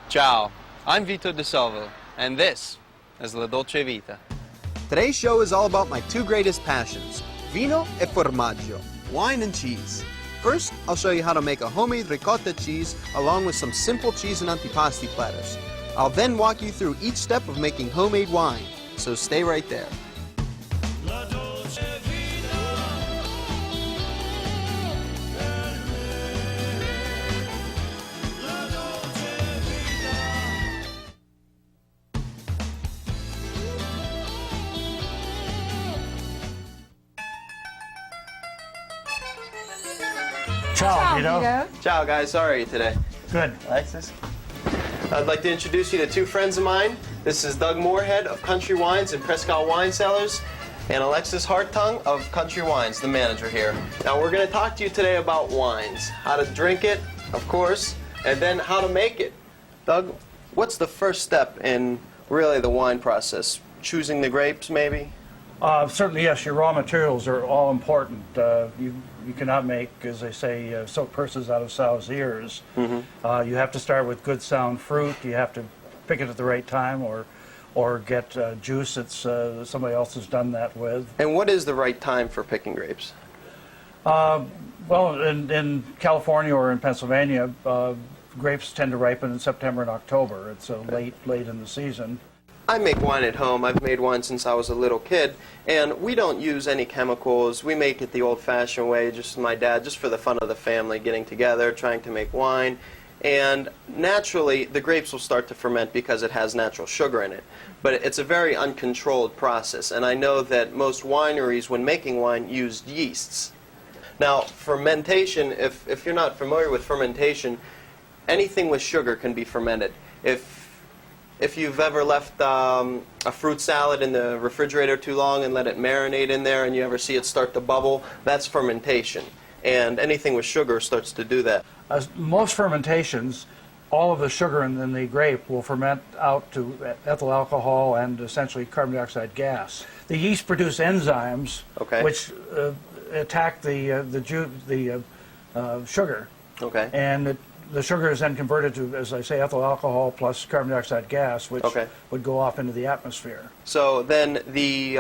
Ciao, I'm Vito De Salvo, and this is La Dolce Vita. Today's show is all about my two greatest passions, vino e formaggio, wine and cheese. First, I'll show you how to make a homemade ricotta cheese along with some simple cheese and antipasti platters. I'll then walk you through each step of making homemade wine, so stay right there. Ciao, Vito. Ciao guys, how are you today? Good. Alexis? I'd like to introduce you to two friends of mine. This is Doug Moorhead of Country Wines and Prescott Wine Cellars, and Alexis Hartung of Country Wines, the manager here. Now we're going to talk to you today about wines, how to drink it, of course, and then how to make it. Doug, what's the first step in really the wine process? Choosing the grapes, maybe? Certainly, yes, your raw materials are all important. You cannot make, as they say, silk purses out of sow's ears. You have to start with good sound fruit. You have to pick it at the right time or get juice that somebody else has done that with. And what is the right time for picking grapes? Well, in California or in Pennsylvania, grapes tend to ripen in September and October. It's late in the season. I make wine at home. I've made wine since I was a little kid, and we don't use any chemicals. We make it the old-fashioned way, just my dad, just for the fun of the family, getting together, trying to make wine. And naturally, the grapes will start to ferment because it has natural sugar in it. But it's a very uncontrolled process, and I know that most wineries, when making wine, use yeasts. Now, fermentation, if you're not familiar with fermentation, anything with sugar can be fermented. If you've ever left a fruit salad in the refrigerator too long and let it marinate in there and you ever see it start to bubble, that's fermentation. And anything with sugar starts to do that. Most fermentations, all of the sugar in the grape will ferment out to ethyl alcohol and essentially carbon dioxide gas. The yeast produce enzymes which attack the sugar. Okay. And the sugar is then converted to, as I say, ethyl alcohol plus carbon dioxide gas, which would go off into the atmosphere. So then the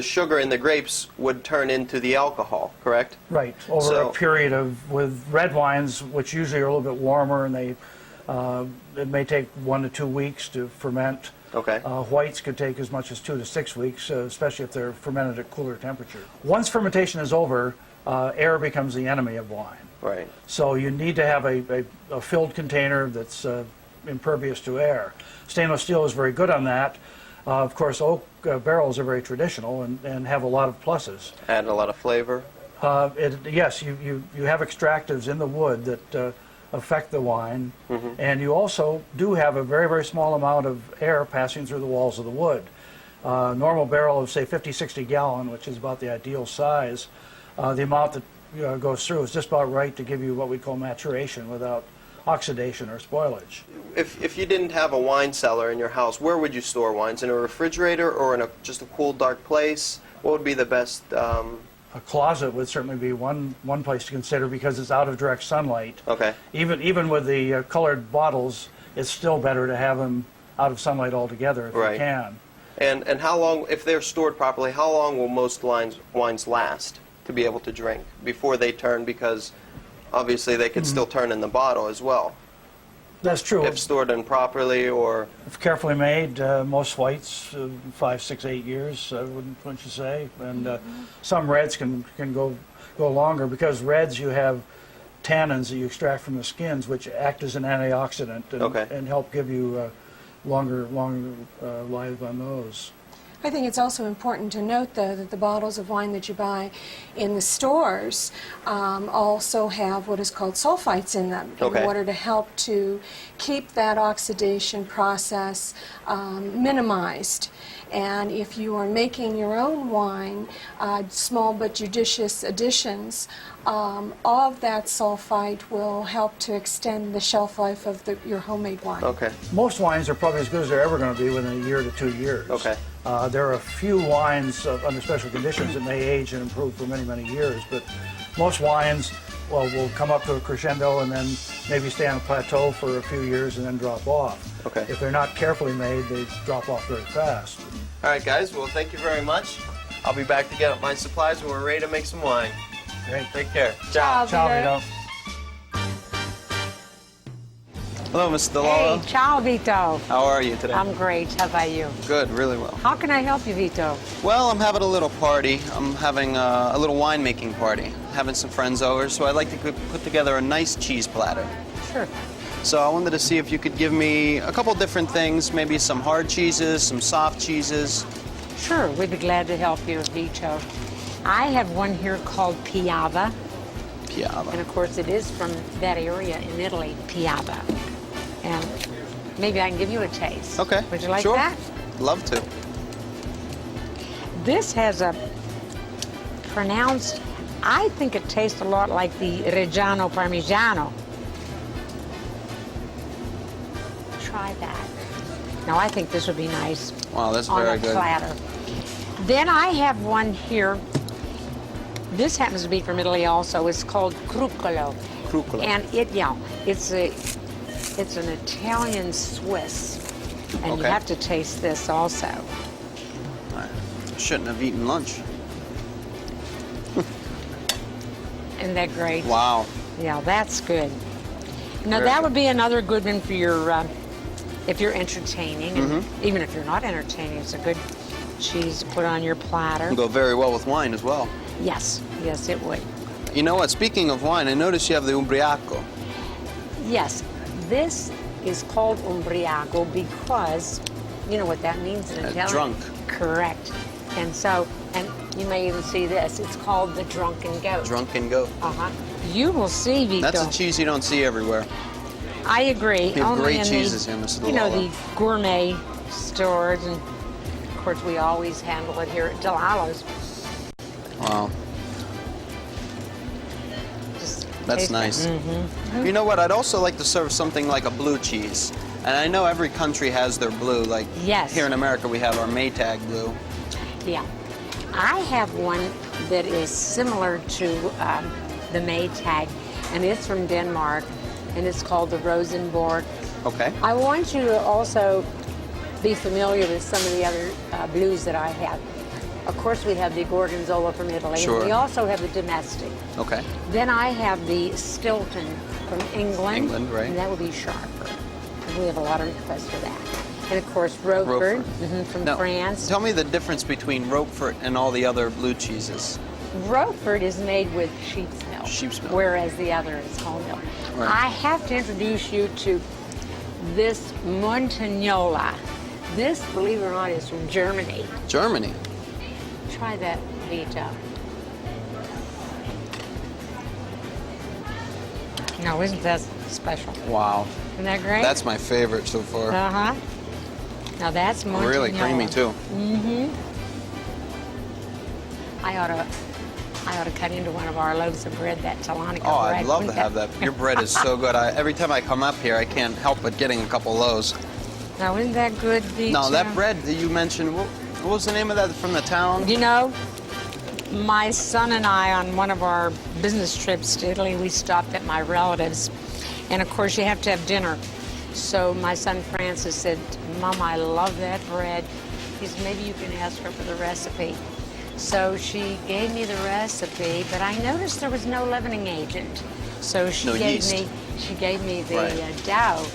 sugar in the grapes would turn into the alcohol, correct? Right. Over a period with red wines, which usually are a little bit warmer, and it may take 1 to 2 weeks to ferment. Okay. Whites could take as much as 2 to 6 weeks, especially if they're fermented at cooler temperature. Once fermentation is over, air becomes the enemy of wine. Right. So you need to have a filled container that's impervious to air. Stainless steel is very good on that. Of course, oak barrels are very traditional and have a lot of pluses. Add a lot of flavor? Yes, you have extractives in the wood that affect the wine, and you also do have a very, very small amount of air passing through the walls of the wood. Normal barrel of, say, 50, 60 gallon, which is about the ideal size, the amount that goes through is just about right to give you what we call maturation without oxidation or spoilage. If you didn't have a wine cellar in your house, where would you store wines? In a refrigerator or in just a cool, dark place? What would be the best? A closet would certainly be one place to consider because it's out of direct sunlight. Okay. Even with the colored bottles, it's still better to have them out of sunlight altogether if you can. And how long, if they're stored properly, how long will most wines last to be able to drink before they turn? Because obviously they could still turn in the bottle as well. That's true. If stored improperly or... If carefully made, most whites, 5, 6, 8 years, wouldn't you say? And some reds can go longer because reds you have tannins that you extract from the skins which act as an antioxidant and help give you longer life on those. I think it's also important to note, though, that the bottles of wine that you buy in the stores also have what is called sulfites in them in order to help to keep that oxidation process minimized. And if you are making your own wine, small but judicious additions of that sulfite will help to extend the shelf life of your homemade wine. Okay. Most wines are probably as good as they're ever going to be within a year to 2 years. Okay. There are a few wines under special conditions that may age and improve for many, many years, but most wines will come up to a crescendo and then maybe stay on a plateau for a few years and then drop off. Okay. If they're not carefully made, they drop off very fast. All right, guys. Well, thank you very much. I'll be back to get up my supplies when we're ready to make some wine. Great. Take care. Ciao, Ciao, Vito. Vito. Hello, Mr. DeLallo. Hey, ciao, Vito. How are you today? I'm great. How about you? Good, really well. How can I help you, Vito? Well, I'm having a little party. I'm having a little winemaking party. Having some friends over, so I'd like to put together a nice cheese platter. Sure. So I wanted to see if you could give me a couple different things, maybe some hard cheeses, some soft cheeses. Sure, we'd be glad to help you, Vito. I have one here called Piava, and Piava. of course it is from that area in Italy, Piava. And maybe I can give you a taste. Okay. Would you like sure. that? Love to. This has a pronounced, I think it tastes a lot like the Reggiano Parmigiano. Try that. Now I think this would be nice. Wow, that's on very a good. platter. Then I have one here. This happens to be from Italy also. It's called Cruccolo. Cruccolo. And it's an Italian Swiss. And you Okay. have to taste this also. I shouldn't have eaten lunch. Isn't that great? Wow. Yeah, that's good. Now Very that good. would be another good one for your, if you're entertaining. And Mm-hmm. even if you're not entertaining, it's a good cheese to put on your platter. It'll go very well with wine as well. Yes, yes, it would. You know what? Speaking of wine, I noticed you have the Ubriaco. Yes, this is called Umbriaco because you know what that means in Italian? Drunk. Correct. And so, and you may even see this. It's called the Drunken Goat. Drunken Goat. Uh-huh. You will see, Vito. That's a cheese you don't see everywhere. I agree. We have Only great in cheeses the, here, Mr. you know, DeLallo. the gourmet stores, and of course we always handle it here at DeLallo's. Wow. Just That's taste it. nice. Mm-hmm. You know what? I'd also like to serve something like a blue cheese. And I know every country has their blue. Like Yes. here in America, we have our Maytag blue. Yeah. I have one that is similar to the Maytag, and it's from Denmark, and it's called the Rosenborg. Okay. I want you to also be familiar with some of the other blues that I have. Of course, we have the Gorgonzola from Italy, Sure. and we also have the domestic. Okay. Then I have the Stilton from England. England, right. And that would be sharper. And we have a lot of requests for that. And of course, Roquefort from Now, France. tell me the difference between Roquefort and all the other blue cheeses. Roquefort is made with sheep's milk. Sheep's milk. Whereas the other is whole milk. Right. I have to introduce you to this Montagnola. This, believe it or not, is from Germany. Germany. Try that, Vito. No, isn't that special? Wow. Isn't that great? That's my favorite so far. Uh-huh. Now that's Montagnola. Really creamy too. Mm-hmm. I ought to cut into one of our loaves of bread, that Talonica Oh, bread. I'd love to wouldn't have that. Your bread is so good. Every time I come up here, I can't help but getting a couple of those. Now, isn't that good, Vito? No, that bread that you mentioned, what was the name of that from the town? You know, my son and I, on one of our business trips to Italy, we stopped at my relatives. And of course, you have to have dinner. So my son Francis said, Mom, I love that bread. He said, maybe you can ask her for the recipe. So she gave me the recipe, but I noticed there was no leavening agent. So she No gave yeast. me the Right. dough.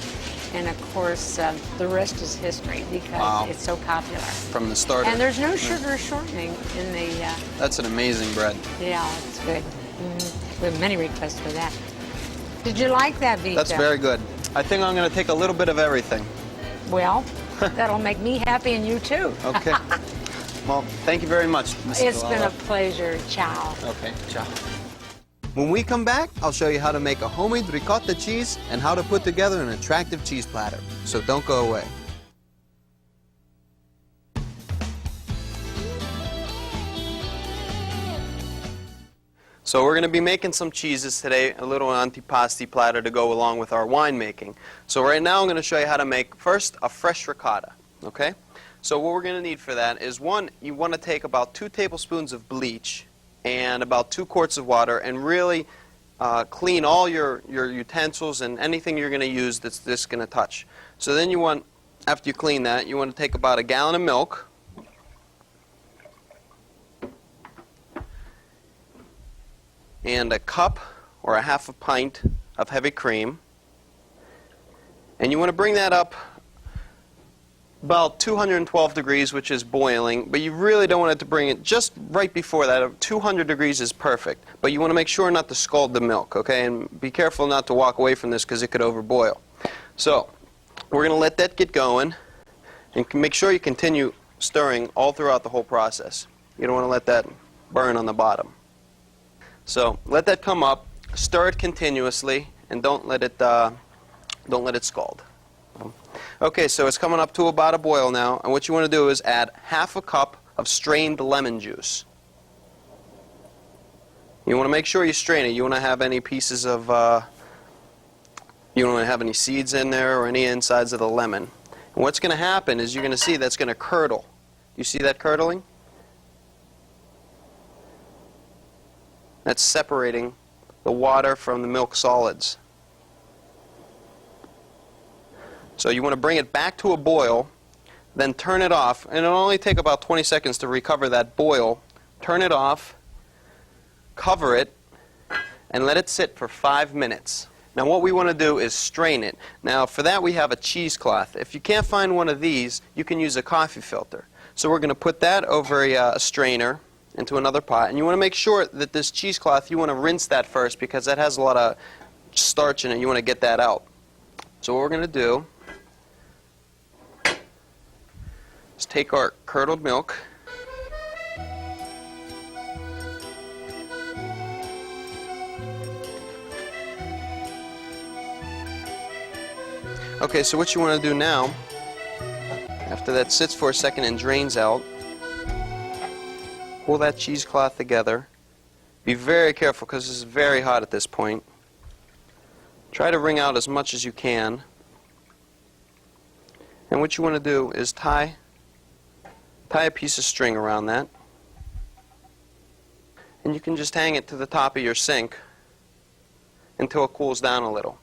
And of course, the rest is history because Wow. it's so popular. From the starter. And there's no sugar shortening in the, That's an amazing bread. yeah, it's good. We have many requests for that. Did you like that, Vito? That's very good. I think I'm going to take a little bit of everything. Well, that'll make me happy and you too. Okay. Well, thank you very much, Mrs. It's been a DeLallo. pleasure. Ciao. Okay, ciao. When we come back, I'll show you how to make a homemade ricotta cheese and how to put together an attractive cheese platter. So don't go away. So we're going to be making some cheeses today, a little antipasti platter to go along with our wine making. So right now I'm going to show you how to make first a fresh ricotta, okay? So what we're going to need for that is one, you want to take about 2 tablespoons of bleach and about 2 quarts of water and really clean all your utensils and anything you're going to use that's this going to touch. So then you want, after you clean that, you want to take about a gallon of milk. And a cup or a half a pint of heavy cream. And you want to bring that up about 212 degrees, which is boiling, but you really don't want it to bring it just right before that. 200 degrees is perfect, but you want to make sure not to scald the milk, okay? And be careful not to walk away from this because it could overboil. So we're going to let that get going, and make sure you continue stirring all throughout the whole process. You don't want to let that burn on the bottom. So let that come up, stir it continuously, and don't let it scald. Okay, so it's coming up to about a boil now, and what you want to do is add half a cup of strained lemon juice. You want to make sure you strain it. You want to have any pieces of, you don't want to have any seeds in there or any insides of the lemon. And what's going to happen is you're going to see that's going to curdle. You see that curdling? That's separating the water from the milk solids. So you want to bring it back to a boil, then turn it off, and it'll only take about 20 seconds to recover that boil. Turn it off, cover it, and let it sit for 5 minutes. Now what we want to do is strain it. Now for that we have a cheesecloth. If you can't find one of these, you can use a coffee filter. So we're going to put that over a strainer into another pot, and you want to make sure that this cheesecloth, you want to rinse that first because that has a lot of starch in it. You want to get that out. So what we're going to do is take our curdled milk, okay, so what you want to do now, after that sits for a second and drains out, pull that cheesecloth together. Be very careful because this is very hot at this point. Try to wring out as much as you can. And what you want to do is tie a piece of string around that. And you can just hang it to the top of your sink until it cools down a little.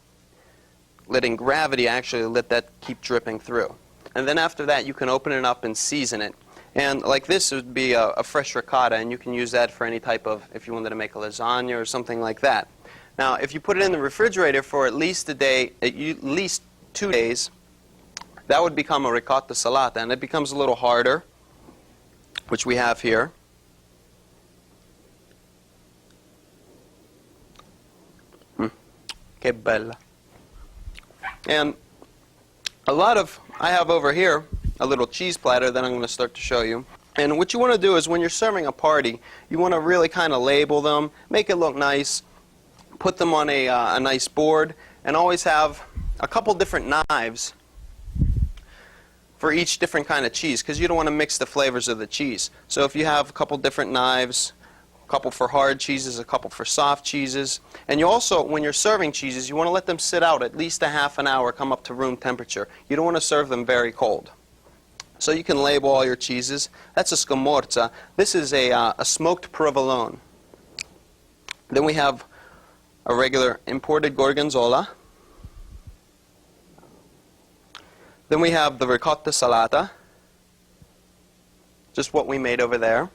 Letting gravity actually let that keep dripping through. And then after that you can open it up and season it. And like this would be a fresh ricotta, and you can use that for any type of, if you wanted to make a lasagna or something like that. Now if you put it in the refrigerator for at least a day, at least 2 days, that would become a ricotta salata, and it becomes a little harder, which we have here. Que bella. And I have over here a little cheese platter that I'm going to start to show you. And what you want to do is when you're serving a party, you want to really kind of label them, make it look nice, put them on a nice board, and always have a couple different knives for each different kind of cheese, because you don't want to mix the flavors of the cheese. So if you have a couple different knives, a couple for hard cheeses, a couple for soft cheeses, and you also, when you're serving cheeses, you want to let them sit out at least a half an hour, come up to room temperature. You don't want to serve them very cold. So you can label all your cheeses. That's a scamorza. This is a smoked provolone. Then we have a regular imported gorgonzola. Then we have the ricotta salata, just what we made over there.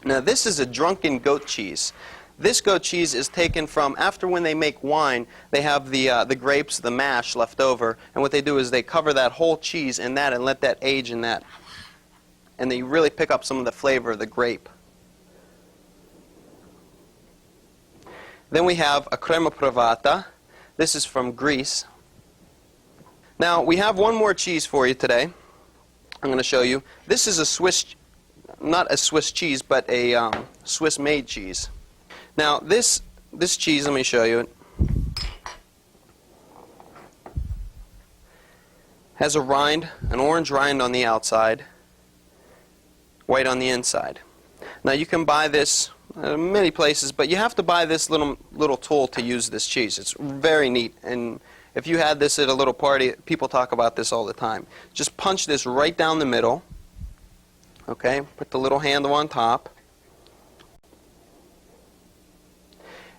Now this is a drunken goat cheese. This goat cheese is taken from, after when they make wine, they have the grapes, the mash left over, and what they do is they cover that whole cheese in that and let that age in that. And they really pick up some of the flavor of the grape. Then we have a crema provata. This is from Greece. Now we have one more cheese for you today. I'm going to show you. This is a Swiss, not a Swiss cheese, but a Swiss-made cheese. Now this cheese, let me show you it, has a rind, an orange rind on the outside, white on the inside. Now you can buy this many places, but you have to buy this little tool to use this cheese. It's very neat, and if you had this at a little party, people talk about this all the time. Just punch this right down the middle, okay, put the little handle on top,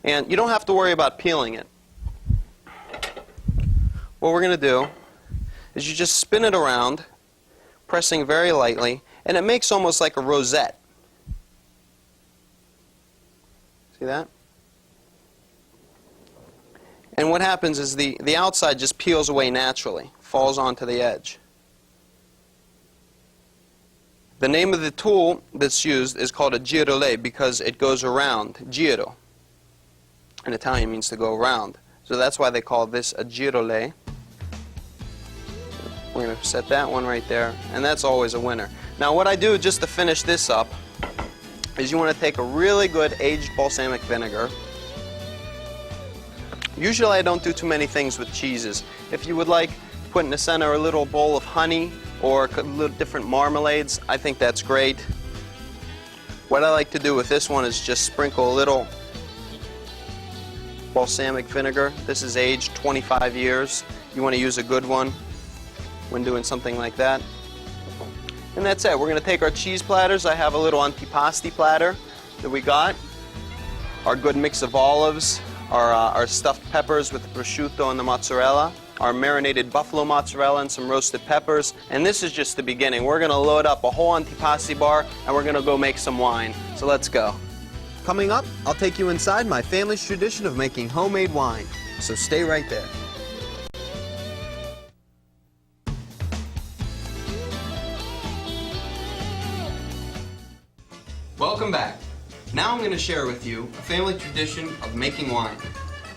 And you don't have to worry about peeling it. What we're going to do is you just spin it around, pressing very lightly, and it makes almost like a rosette. See that? And what happens is the outside just peels away naturally, falls onto the edge. The name of the tool that's used is called a girolè because it goes around. Giro in Italian means to go around. So that's why they call this a girolè. We're going to set that one right there, and that's always a winner. Now what I do just to finish this up is you want to take a really good aged balsamic vinegar. Usually I don't do too many things with cheeses. If you would like, put in the center a little bowl of honey or a little different marmalades, I think that's great. What I like to do with this one is just sprinkle a little balsamic vinegar. This is aged 25 years. You want to use a good one when doing something like that. And that's it. We're going to take our cheese platters. I have a little antipasti platter that we got. Our good mix of olives, our stuffed peppers with the prosciutto and the mozzarella, our marinated buffalo mozzarella and some roasted peppers. And this is just the beginning. We're going to load up a whole antipasti bar and we're going to go make some wine. So let's go. Coming up, I'll take you inside my family's tradition of making homemade wine. So stay right there. Welcome back. Now I'm going to share with you a family tradition of making wine.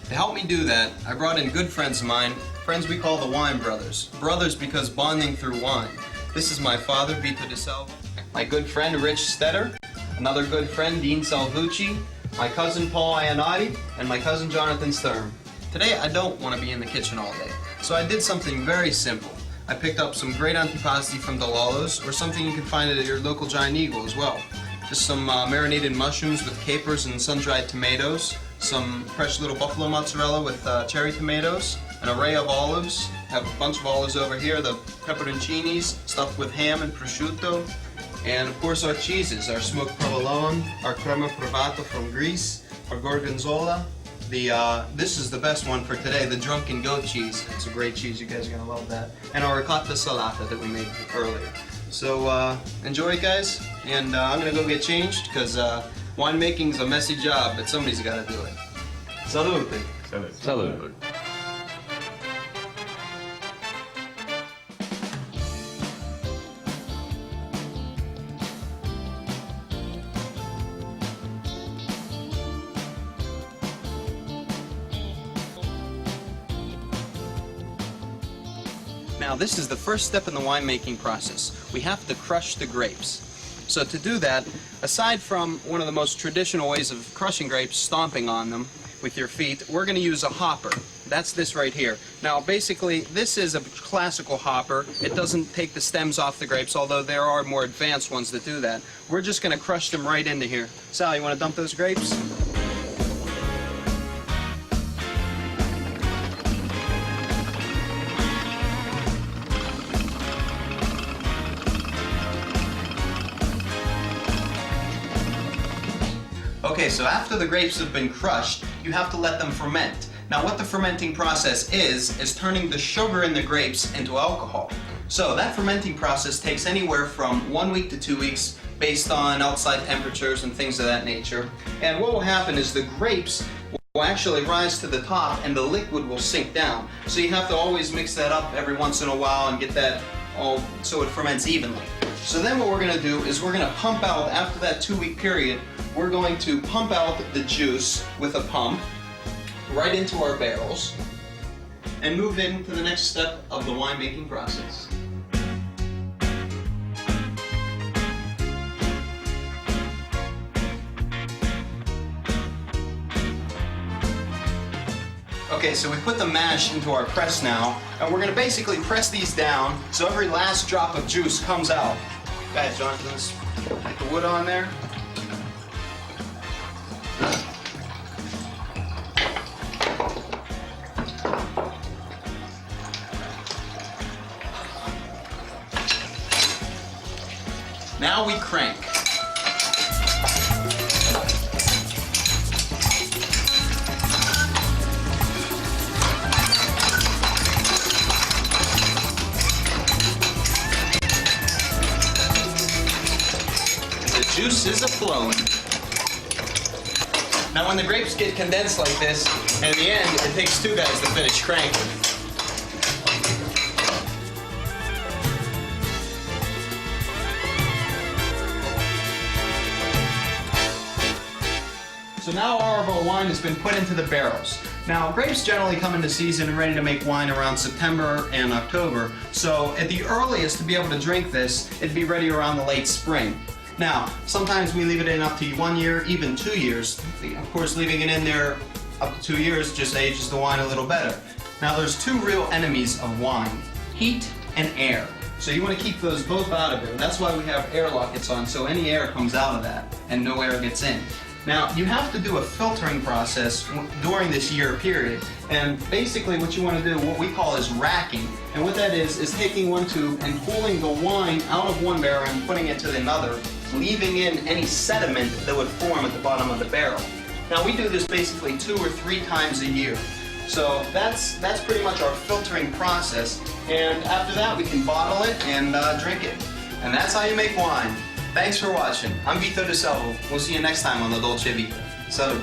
To help me do that, I brought in good friends of mine, friends we call the Wine Brothers. Brothers because bonding through wine. This is my father, Vito De Salvo, my good friend, Rich Stetter, another good friend, Dean Salvucci, my cousin, Paul Iannotti, and my cousin, Jonathan Sturm. Today, I don't want to be in the kitchen all day, so I did something very simple. I picked up some great antipasti from Delalo's, or something you can find at your local Giant Eagle as well. Just some marinated mushrooms with capers and sun-dried tomatoes, some fresh little buffalo mozzarella with cherry tomatoes, an array of olives. I have a bunch of olives over here, the pepperoncinis stuffed with ham and prosciutto, and of course our cheeses, our smoked provolone, our crema provato from Greece, our gorgonzola. This is the best one for today, the drunken goat cheese. It's a great cheese, you guys are going to love that. And our ricotta salata that we made earlier. So enjoy, guys, and I'm going to go get changed because winemaking is a messy job, but somebody's got to do it. Salute. Salute. Salute. Now this is the first step in the winemaking process. We have to crush the grapes. So to do that, aside from one of the most traditional ways of crushing grapes, stomping on them with your feet, we're going to use a hopper. That's this right here. Now basically this is a classical hopper. It doesn't take the stems off the grapes, although there are more advanced ones that do that. We're just going to crush them right into here. Sal, you want to dump those grapes? Okay, so after the grapes have been crushed, you have to let them ferment. Now what the fermenting process is turning the sugar in the grapes into alcohol. So that fermenting process takes anywhere from 1 week to 2 weeks based on outside temperatures and things of that nature. And what will happen is the grapes will actually rise to the top and the liquid will sink down. So you have to always mix that up every once in a while and get that all so it ferments evenly. So then what we're going to do is we're going to pump out, after that 2-week period, we're going to pump out the juice with a pump right into our barrels and move into the next step of the winemaking process. Okay, so we put the mash into our press now, and we're going to basically press these down so every last drop of juice comes out. Guys, Jonathan, let's put the wood on there. Now we crank. juice is a-flowing. Now when the grapes get condensed like this, in the end, it takes two guys to finish cranking. So now our wine has been put into the barrels. Now, grapes generally come into season and ready to make wine around September and October. So at the earliest to be able to drink this, it'd be ready around the late spring. Now, sometimes we leave it in up to 1 year, even 2 years. Of course, leaving it in there up to 2 years just ages the wine a little better. Now, there's two real enemies of wine, heat and air. So you want to keep those both out of it. That's why we have air lockets on, so any air comes out of that and no air gets in. Now, you have to do a filtering process during this year period, and basically what you want to do, what we call is racking, and what that is taking one tube and pulling the wine out of one barrel and putting it to another, leaving in any sediment that would form at the bottom of the barrel. Now, we do this basically 2 or 3 times a year. So that's pretty much our filtering process, and after that we can bottle it and drink it. And that's how you make wine. Thanks for watching. I'm Vito De Salvo. We'll see you next time on the Dolce Vita. Salud.